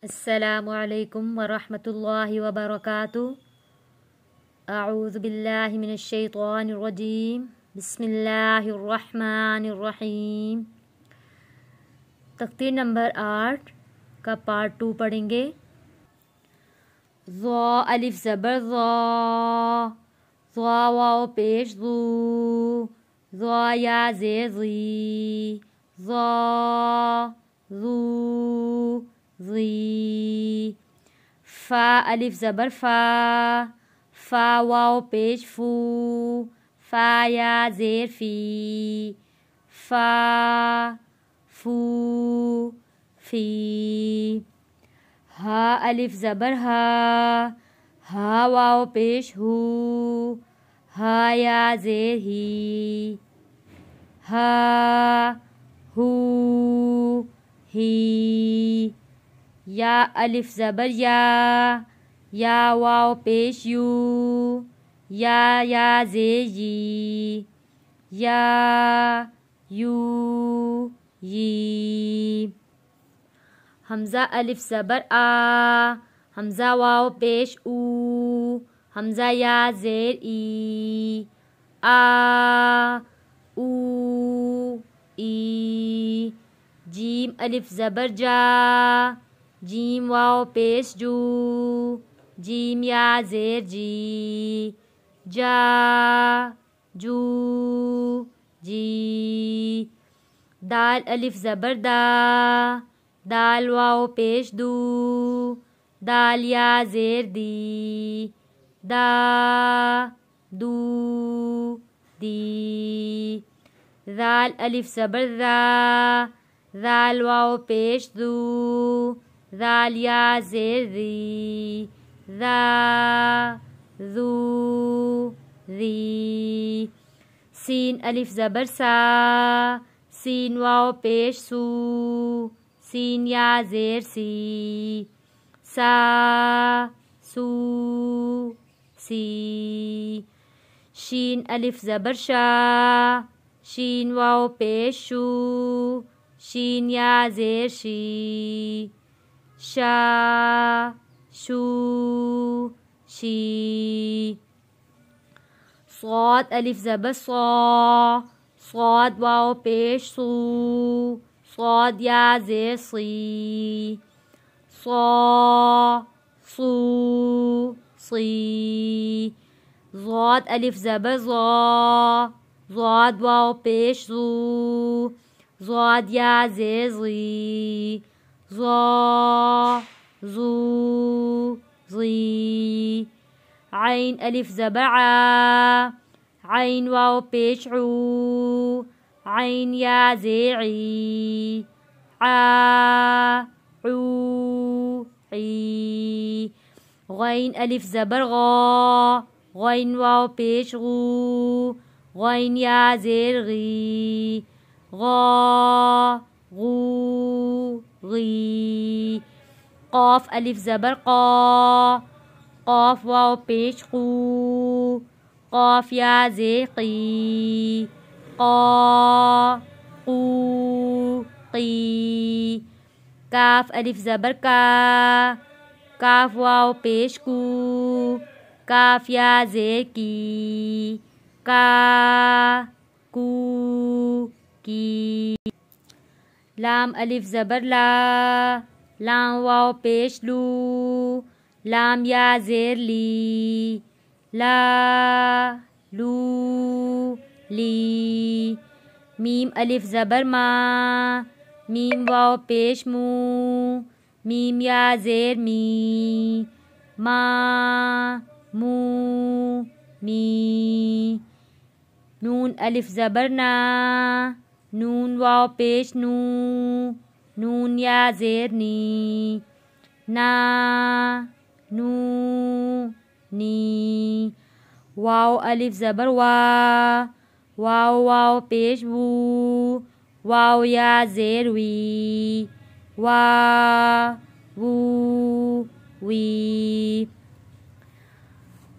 अस्सलामुअलैकुम वरहमतुल्लाहि वबरकातुहू। अऊज़ु बिल्लाहि मिनश्शैतानिर्रजीम। बिस्मिल्लाहिर्रहमानिर्रहीम। तख्ती नंबर 8 का पार्ट 2 पढ़ेंगे। ज़ा अलिफ ज़बर ज़ा, ज़ा वाव पेश ज़ू, ज़ा या ज़े ज़ी, ज़ा ज़ू ज़ी। फ़ा अलिफ ज़बर फ़ा, फ़ा वाव पेश फ़ू, फ़ा या ज़ेर फ़ी, फ़ा फ़ू फ़ी। हा अलिफ ज़बर हा, हा वाव पेश हू, हा या ज़ेर ही, हा हू ही। या अलिफ ज़बर या वाव पेश यू, या ज़े यी, या यू यी। हमज़ा अलिफ ज़बर आ, हमज़ा वाव पेश ऊ, हमज़ा या ज़ेर ई, आ ऊ ई। जीम अलिफ ज़बर जा, जीम वाव पेश जू, जीम या ज़ेर जी, जा जू जी। दाल अलिफ ज़बर दा, दाल वाव पेश दू, दाल या ज़ेर दी, दा दू दी। दाल अलिफ ज़बर दा, दाल वाव पेश दू, दाल या ज़ेर दी, दा दू दी। सीन अलिफ ज़बर सा, सीन वाव पेश सू, सीन या ज़ेर सी, सा सू सी। शीन अलिफ ज़बर शा, शीन वाव पेश शू, शीन या ज़ेर शी, शा शू शी। स्वाद अलिफ ज़बर सौ, स्वाद वाव पेश सू, स्वाद या ज़ेर सी, सौ सू सी। ज़ाद अलिफ ज़बर ज़ा, ज़ाद वाव पेश ज़ू, ज़ाद या ज़ेर ज़ी, ज़ा ज़ू ज़ी। आइन अलिफ ज़बर आ, आइन वाव पेश ऊ, आइन या ज़ेर ई, आ ऊ ई। गैन अलिफ ज़बर गा, गैन वाव पेश गू, गैन या ज़ेर गी, गा गू गी। क़ाफ अलिफ ज़बर क़ा, क़ाफ वाव पेश क़ू, क़ाफ या ज़ेर क़ी, क़ा क़ू क़ी। काफ अलिफ ज़बर का, काफ वाव पेश कू, काफ या ज़ेर की, का कू की। लाम अलिफ ज़बर ला, लाम वाव पेश लू, लाम या ज़ेर ली, ला लू ली। मीम अलिफ ज़बर मा, मीम वाव पेश मू, मीम या ज़ेर मी, मा मू मी। नून अलिफ ज़बर ना, नून वाव पेश नू, नून या ज़ेर नी, ना नू नी। वाव अलिफ ज़बर वा, वाव वाव पेश वू, वाव या ज़ेर वी, वा वू वी।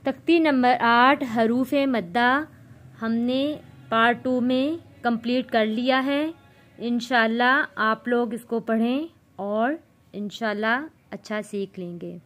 तख्ती नंबर 8 हरूफ मद्दा हमने पार्ट 2 में कंप्लीट कर लिया है। इंशाल्लाह आप लोग इसको पढ़ें और इंशाल्लाह अच्छा सीख लेंगे।